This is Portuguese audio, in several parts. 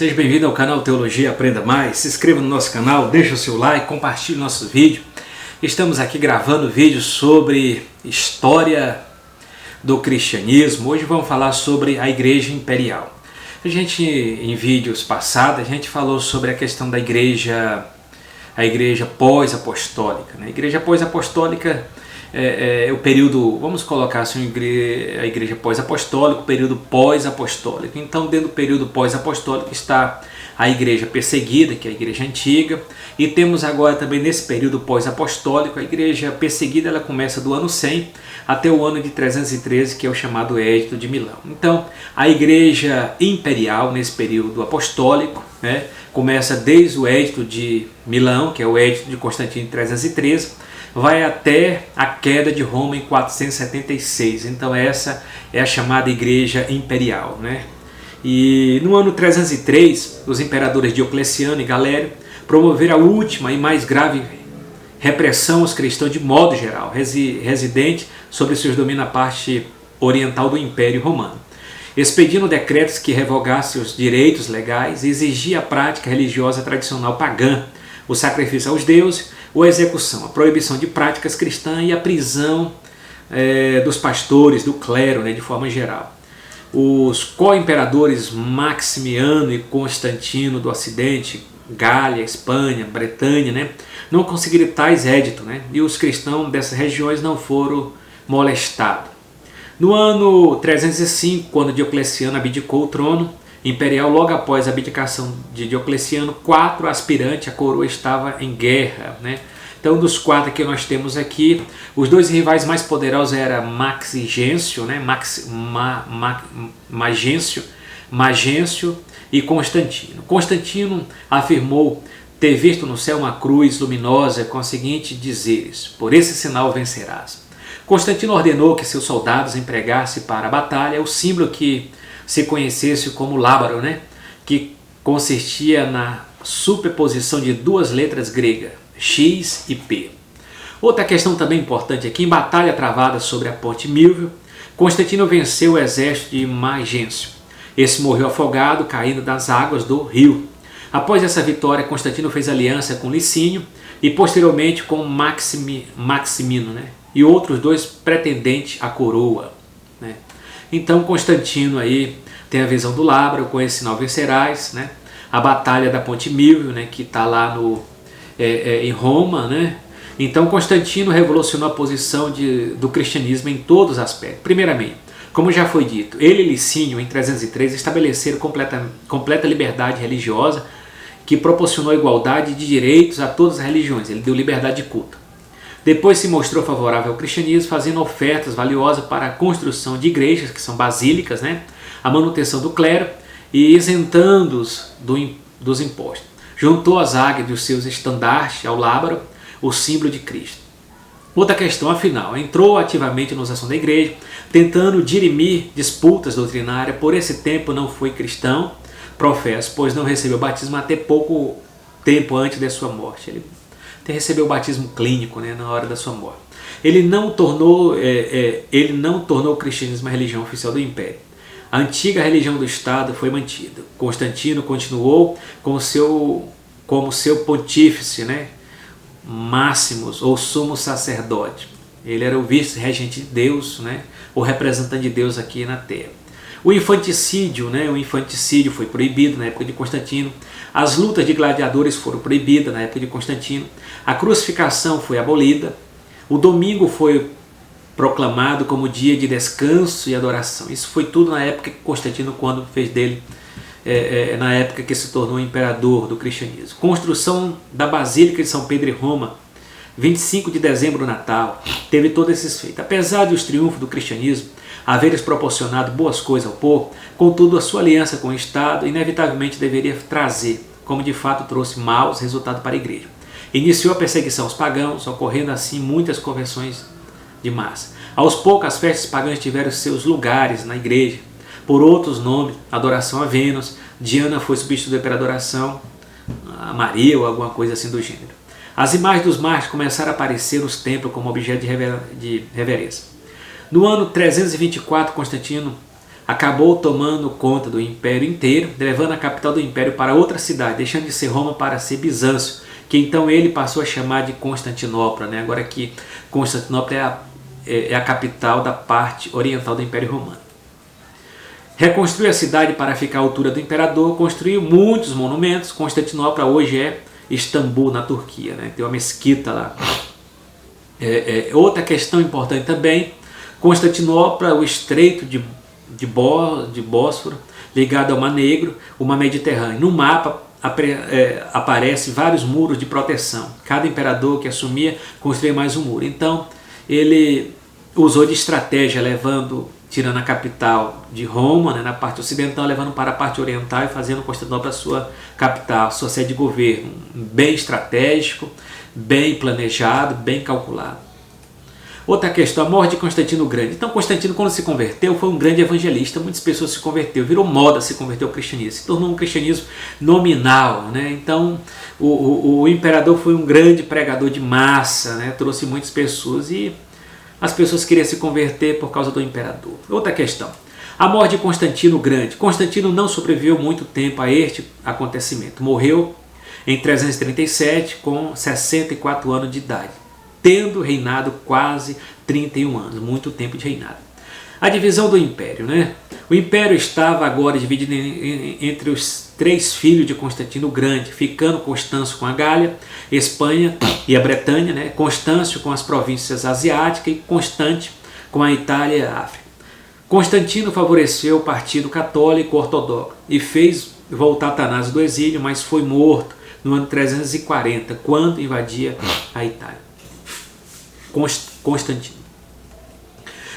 Seja bem-vindo ao canal Teologia Aprenda Mais. Se inscreva no nosso canal, deixe o seu like, compartilhe o nosso vídeo. Estamos aqui gravando vídeo sobre história do cristianismo. Hoje vamos falar sobre a Igreja Imperial. Em vídeos passados, a gente falou sobre a questão da igreja, a igreja pós-apostólica. A igreja pós-apostólica é o período, vamos colocar assim, a igreja pós-apostólica, o período pós-apostólico. Então, dentro do período pós-apostólico está a igreja perseguida, que é a igreja antiga, e temos agora também nesse período pós-apostólico, a igreja perseguida, ela começa do ano 100 até o ano de 313, que é o chamado Edito de Milão. Então, a igreja imperial nesse período apostólico, começa desde o Edito de Milão, que é o Edito de Constantino em 313, vai até a queda de Roma em 476. Então essa é a chamada Igreja Imperial. E no ano 303, os imperadores Diocleciano e Galério promoveram a última e mais grave repressão aos cristãos de modo geral, residente sobre seus domínios na parte oriental do Império Romano, expedindo decretos que revogassem os direitos legais e exigia a prática religiosa tradicional pagã, o sacrifício aos deuses, ou a execução, a proibição de práticas cristãs e a prisão dos pastores, do clero, de forma geral. Os co-imperadores Maximiano e Constantino do Ocidente, Gália, Espanha, Bretanha, não conseguiram tais éditos, e os cristãos dessas regiões não foram molestados. No ano 305, quando Diocleciano abdicou o trono imperial, logo após a abdicação de Diocleciano, 4 aspirantes à coroa estavam em guerra. Então, dos 4 que nós temos aqui, os 2 rivais mais poderosos eram Magêncio e Constantino. Constantino afirmou ter visto no céu uma cruz luminosa com os seguintes dizeres: por esse sinal vencerás. Constantino ordenou que seus soldados empregassem para a batalha o símbolo que se conhecesse como lábaro, que consistia na superposição de 2 letras gregas, X e P. Outra questão também importante aqui: em batalha travada sobre a ponte Milvio, Constantino venceu o exército de Magêncio. Esse morreu afogado, caindo das águas do rio. Após essa vitória, Constantino fez aliança com Licínio e posteriormente com Maximino, e outros 2 pretendentes à coroa. Então Constantino aí tem a visão do lábaro, com esse sinal vencerás, a batalha da ponte Milvio, que está lá em Roma. Então Constantino revolucionou a posição do cristianismo em todos os aspectos. Primeiramente, como já foi dito, ele e Licínio em 303 estabeleceram completa liberdade religiosa, que proporcionou igualdade de direitos a todas as religiões. Ele deu liberdade de culto. Depois se mostrou favorável ao cristianismo, fazendo ofertas valiosas para a construção de igrejas, que são basílicas, a manutenção do clero e isentando-os dos impostos. Juntou as águias dos seus estandartes ao lábaro, o símbolo de Cristo. Outra questão, afinal, entrou ativamente nos ações da igreja, tentando dirimir disputas doutrinárias. Por esse tempo não foi cristão, professo, pois não recebeu batismo até pouco tempo antes da sua morte. Ele recebeu o batismo clínico, na hora da sua morte. Ele não tornou o cristianismo a religião oficial do império. A antiga religião do Estado foi mantida. Constantino continuou como seu pontífice, Máximos, ou sumo sacerdote. Ele era o vice-regente de Deus, o representante de Deus aqui na Terra. O infanticídio foi proibido na época de Constantino. As lutas de gladiadores foram proibidas na época de Constantino. A crucificação foi abolida. O domingo foi proclamado como dia de descanso e adoração. Isso foi tudo na época que Constantino, quando fez dele, na época que se tornou imperador do cristianismo. Construção da Basílica de São Pedro em Roma, 25 de dezembro, Natal, teve todos esses feitos. Apesar dos triunfos do cristianismo haveres proporcionado boas coisas ao povo, contudo a sua aliança com o Estado inevitavelmente deveria trazer, como de fato trouxe, maus resultados para a igreja. Iniciou a perseguição aos pagãos, ocorrendo assim muitas conversões de massa. Aos poucos as festas pagãs tiveram seus lugares na igreja, por outros nomes, adoração a Vênus, Diana foi substituída pela adoração a Maria ou alguma coisa assim do gênero. As imagens dos mártires começaram a aparecer nos templos como objeto de reverência. No ano 324, Constantino acabou tomando conta do império inteiro, levando a capital do império para outra cidade, deixando de ser Roma para ser Bizâncio, que então ele passou a chamar de Constantinopla, né? Agora que Constantinopla é a capital da parte oriental do Império Romano. Reconstruiu a cidade para ficar à altura do imperador, construiu muitos monumentos. Constantinopla hoje é Istambul, na Turquia, né? Tem uma mesquita lá. Outra questão importante também, Constantinopla, o estreito de Bósforo, ligado ao Mar Negro, o Mar Mediterrâneo. No mapa aparece vários muros de proteção. Cada imperador que assumia construía mais um muro. Então ele usou de estratégia, tirando a capital de Roma, né, na parte ocidental, levando para a parte oriental e fazendo Constantinopla a sua capital, sua sede de governo. Bem estratégico, bem planejado, bem calculado. Outra questão, a morte de Constantino o Grande. Então Constantino, quando se converteu, foi um grande evangelista, muitas pessoas se converteram, virou moda se converter ao cristianismo, se tornou um cristianismo nominal, né? Então o imperador foi um grande pregador de massa, né? Trouxe muitas pessoas e as pessoas queriam se converter por causa do imperador. Outra questão, a morte de Constantino o Grande. Constantino não sobreviveu muito tempo a este acontecimento, morreu em 337 com 64 anos de idade, tendo reinado quase 31 anos, muito tempo de reinado. A divisão do império, né? O império estava agora dividido entre os 3 filhos de Constantino o Grande, ficando Constâncio com a Gália, Espanha e a Bretanha, né? Constâncio com as províncias asiáticas e Constante com a Itália e a África. Constantino favoreceu o partido católico ortodoxo e fez voltar Atanásio do exílio, mas foi morto no ano 340, quando invadia a Itália. Constantino.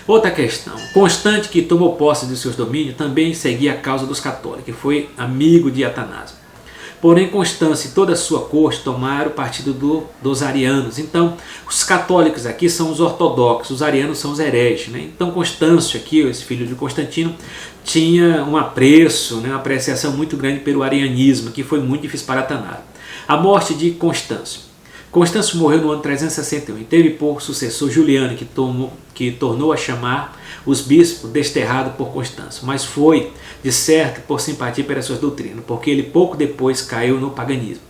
Outra questão, Constante, que tomou posse de seus domínios, também seguia a causa dos católicos, e foi amigo de Atanásio. Porém, Constâncio e toda a sua corte tomaram o partido dos arianos. Então, os católicos aqui são os ortodoxos, os arianos são os hereges, né? Então, Constâncio aqui, esse filho de Constantino, tinha um apreço, né, uma apreciação muito grande pelo arianismo, que foi muito difícil para Atanásio. A morte de Constâncio. Constâncio morreu no ano 361 e teve por sucessor Juliano, que tornou a chamar os bispos desterrados por Constâncio, mas foi, de certo, por simpatia pelas suas doutrinas, porque ele pouco depois caiu no paganismo.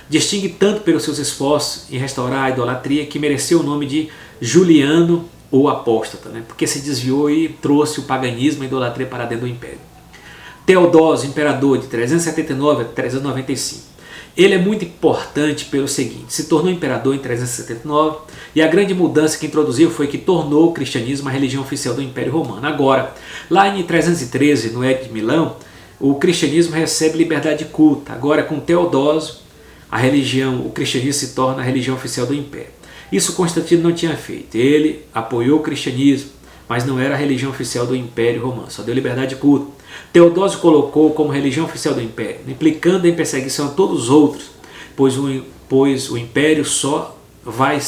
Distingue tanto pelos seus esforços em restaurar a idolatria que mereceu o nome de Juliano ou apóstata, né? Porque se desviou e trouxe o paganismo e a idolatria para dentro do império. Teodósio, imperador, de 379 a 395. Ele é muito importante pelo seguinte, se tornou imperador em 379 e a grande mudança que introduziu foi que tornou o cristianismo a religião oficial do Império Romano. Agora, lá em 313, no Edito de Milão, o cristianismo recebe liberdade de culto. Agora, com Teodósio, o cristianismo se torna a religião oficial do Império. Isso Constantino não tinha feito. Ele apoiou o cristianismo, mas não era a religião oficial do Império Romano, só deu liberdade de culto. Teodósio colocou como religião oficial do Império, implicando em perseguição a todos os outros, pois o Império só vai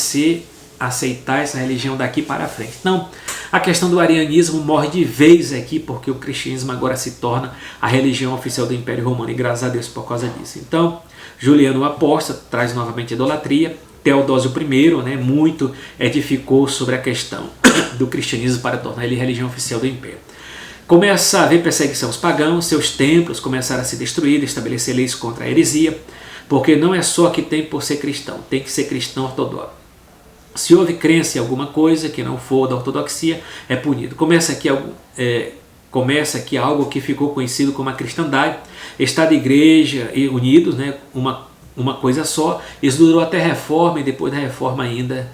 aceitar essa religião daqui para frente. Então, a questão do arianismo morre de vez aqui, porque o cristianismo agora se torna a religião oficial do Império Romano, e graças a Deus por causa disso. Então, Juliano o Apóstolo traz novamente a idolatria. Teodósio I, né, muito edificou sobre a questão do cristianismo para tornar ele religião oficial do Império. Começa a haver perseguição aos pagãos, seus templos começaram a ser destruídos, estabelecer leis contra a heresia, porque não é só que tem por ser cristão, tem que ser cristão ortodoxo. Se houve crença em alguma coisa que não for da ortodoxia, é punido. Começa aqui algo que ficou conhecido como a cristandade, Estado e Igreja unidos, né, uma coisa só. Isso durou até a Reforma, e depois da Reforma ainda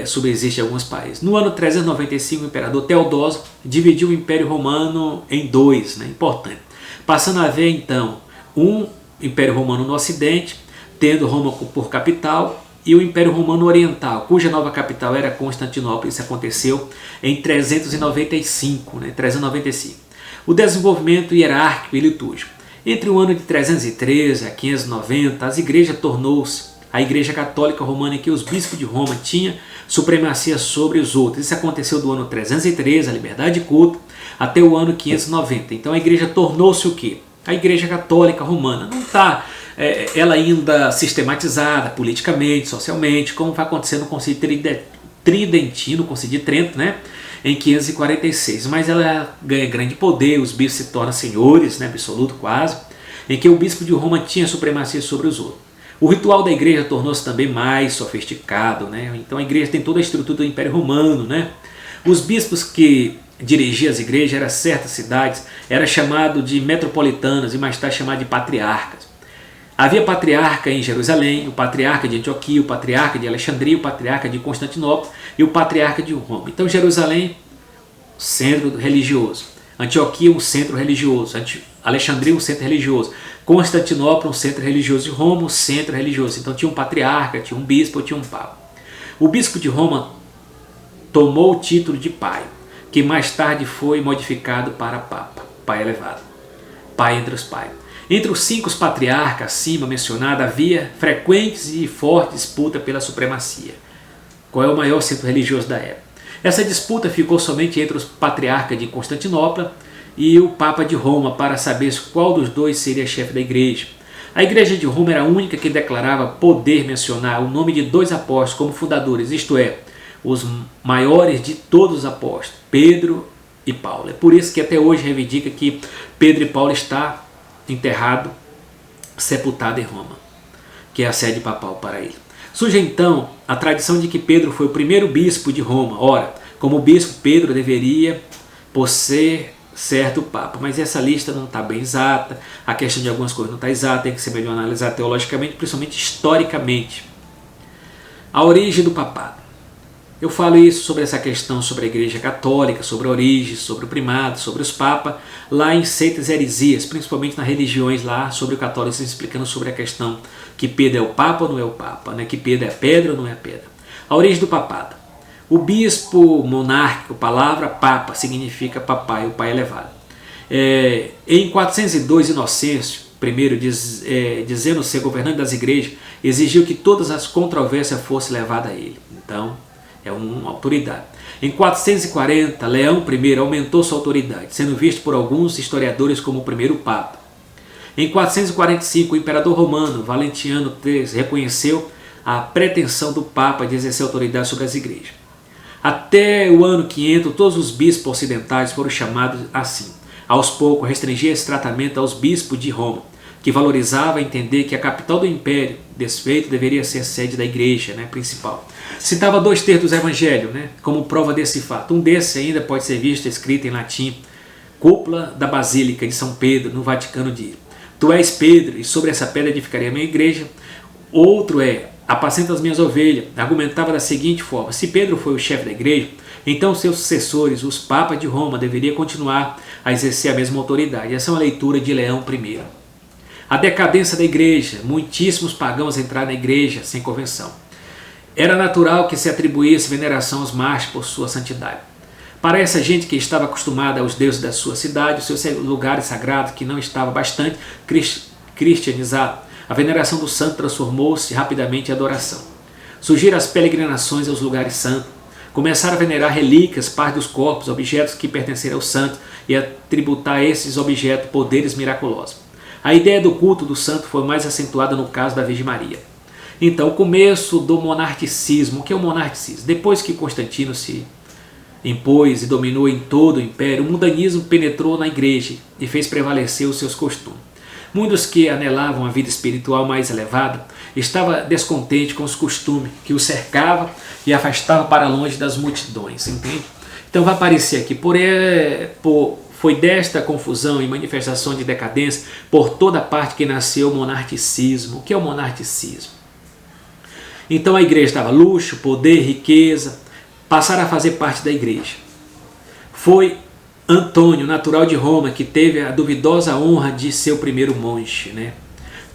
subsiste em alguns países. No ano 395, o imperador Teodósio dividiu o Império Romano em 2, né, importante, passando a haver então um Império Romano no Ocidente, tendo Roma por capital, e o Império Romano Oriental, cuja nova capital era Constantinopla. Isso aconteceu em 395, né, 395. O desenvolvimento hierárquico e litúrgico. Entre o ano de 313 a 590, a Igreja Católica Romana, em que os bispos de Roma tinham supremacia sobre os outros. Isso aconteceu do ano 313, a liberdade de culto, até o ano 590. Então a Igreja tornou-se o quê? A Igreja Católica Romana. Não está ela ainda sistematizada politicamente, socialmente, como vai acontecer no Concílio tridentino, Concílio de Trento, né, em 546. Mas ela ganha grande poder, os bispos se tornam senhores, né, absoluto quase, em que o bispo de Roma tinha supremacia sobre os outros. O ritual da igreja tornou-se também mais sofisticado, né? Então a igreja tem toda a estrutura do Império Romano, né? Os bispos que dirigiam as igrejas eram certas cidades, era chamado de metropolitanas e mais tarde chamado de patriarcas. Havia patriarca em Jerusalém, o patriarca de Antioquia, o patriarca de Alexandria, o patriarca de Constantinopla e o patriarca de Roma. Então Jerusalém, centro religioso. Antioquia, um centro religioso. Alexandria, um centro religioso. Constantinopla, um centro religioso. E Roma, um centro religioso. Então tinha um patriarca, tinha um bispo, tinha um papa. O bispo de Roma tomou o título de pai, que mais tarde foi modificado para papa, pai elevado, pai entre os pais. Entre os 5 patriarcas acima mencionados, havia frequentes e forte disputa pela supremacia. Qual é o maior centro religioso da época? Essa disputa ficou somente entre os patriarcas de Constantinopla e o Papa de Roma para saber qual dos dois seria chefe da igreja. A igreja de Roma era a única que declarava poder mencionar o nome de 2 apóstolos como fundadores, isto é, os maiores de todos os apóstolos, Pedro e Paulo. É por isso que até hoje reivindica que Pedro e Paulo está enterrado, sepultado em Roma, que é a sede papal para ele. Surge então a tradição de que Pedro foi o primeiro bispo de Roma. Ora, como bispo, Pedro deveria, por ser certo, papa. Mas essa lista não está bem exata, a questão de algumas coisas não está exata, tem que ser melhor analisar teologicamente, principalmente historicamente. A origem do papado. Eu falo isso sobre essa questão sobre a Igreja Católica, sobre a origem, sobre o primado, sobre os papas, lá em Seitas e Heresias, principalmente nas religiões lá sobre o catolicismo, explicando sobre a questão que Pedro é o papa ou não é o papa, né? Que Pedro é a pedra ou não é a pedra. A origem do papado. O bispo monárquico, palavra papa, significa papai, o pai elevado. Em 402, Inocêncio I, dizendo ser governante das igrejas, exigiu que todas as controvérsias fossem levadas a ele. Então, é uma autoridade. Em 440, Leão I aumentou sua autoridade, sendo visto por alguns historiadores como o primeiro papa. Em 445, o imperador romano Valentiniano III reconheceu a pretensão do papa de exercer autoridade sobre as igrejas. Até o ano 500, todos os bispos ocidentais foram chamados assim. Aos poucos, restringia esse tratamento aos bispos de Roma, que valorizava entender que a capital do império desfeito deveria ser a sede da igreja, né, principal. Citava 2/3 dos evangelhos, né, como prova desse fato. Um desses ainda pode ser visto escrito em latim: cúpula da Basílica de São Pedro, no Vaticano, diz: Tu és Pedro, e sobre essa pedra edificarei a minha igreja. Outro é: apacenta as minhas ovelhas. Argumentava da seguinte forma: se Pedro foi o chefe da igreja, então seus sucessores, os papas de Roma, deveriam continuar a exercer a mesma autoridade. Essa é uma leitura de Leão I. A decadência da igreja. Muitíssimos pagãos entraram na igreja sem convenção. Era natural que se atribuísse veneração aos mártires por sua santidade. Para essa gente que estava acostumada aos deuses da sua cidade, os seus lugares sagrados, que não estava bastante cristianizado, a veneração do santo transformou-se rapidamente em adoração. Surgiram as peregrinações aos lugares santos. Começaram a venerar relíquias, parte dos corpos, objetos que pertenceram ao santo e a tributar a esses objetos poderes miraculosos. A ideia do culto do santo foi mais acentuada no caso da Virgem Maria. Então, o começo do monarquicismo. O que é o monarquicismo? Depois que Constantino se impôs e dominou em todo o império, o mundanismo penetrou na igreja e fez prevalecer os seus costumes. Muitos que anelavam a vida espiritual mais elevada estavam descontentes com os costumes que os cercavam e afastavam para longe das multidões, entende? Então vai aparecer aqui, foi desta confusão e manifestação de decadência por toda parte que nasceu o monarquicismo. O que é o monarquicismo? Então a igreja estava luxo, poder, riqueza, passaram a fazer parte da igreja. Foi Antônio, natural de Roma, que teve a duvidosa honra de ser o primeiro monge, né?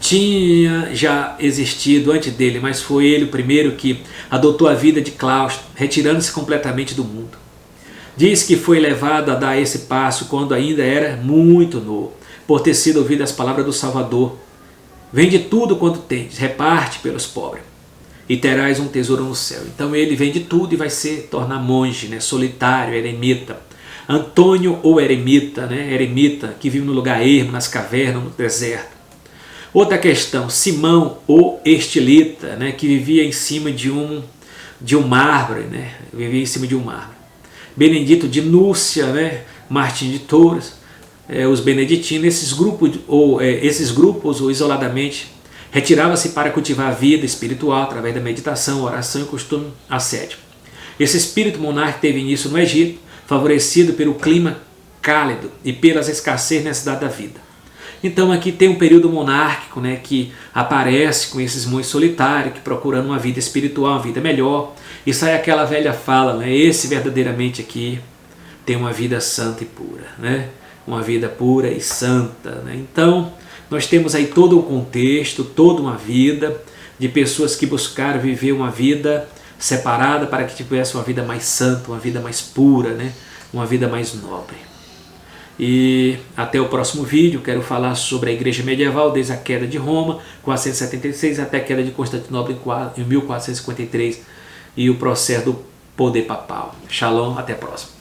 Tinha já existido antes dele, mas foi ele o primeiro que adotou a vida de claustro, retirando-se completamente do mundo. Diz que foi levado a dar esse passo quando ainda era muito novo, por ter sido ouvido as palavras do Salvador: vende tudo quanto tens, reparte pelos pobres, e terás um tesouro no céu. Então ele vende tudo e vai se tornar monge, né? Solitário, eremita. Antônio ou eremita, né? Eremita, que vive no lugar ermo, nas cavernas, no deserto. Outra questão, Simão ou estilita, né? Que vivia em cima de de um mármore, né? Vivia em cima de um mármore. Benedito de Núcia, né? Martim de Tours, os beneditinos, esses grupos ou isoladamente retiravam-se para cultivar a vida espiritual através da meditação, oração e costume ascético. Esse espírito monárquico teve início no Egito, favorecido pelo clima cálido e pelas escassez e necessidade da vida. Então aqui tem um período monárquico, né, que aparece com esses monges solitários, que procurando uma vida espiritual, uma vida melhor, e sai aquela velha fala, né, esse verdadeiramente aqui tem uma vida santa e pura, né, uma vida pura e santa. Né? Então nós temos aí todo um contexto, toda uma vida de pessoas que buscaram viver uma vida separada para que tivesse uma vida mais santa, uma vida mais pura, né, uma vida mais nobre. E até o próximo vídeo. Quero falar sobre a igreja medieval desde a queda de Roma, 476, até a queda de Constantinopla em 1453 e o processo do poder papal. Shalom, até a próxima.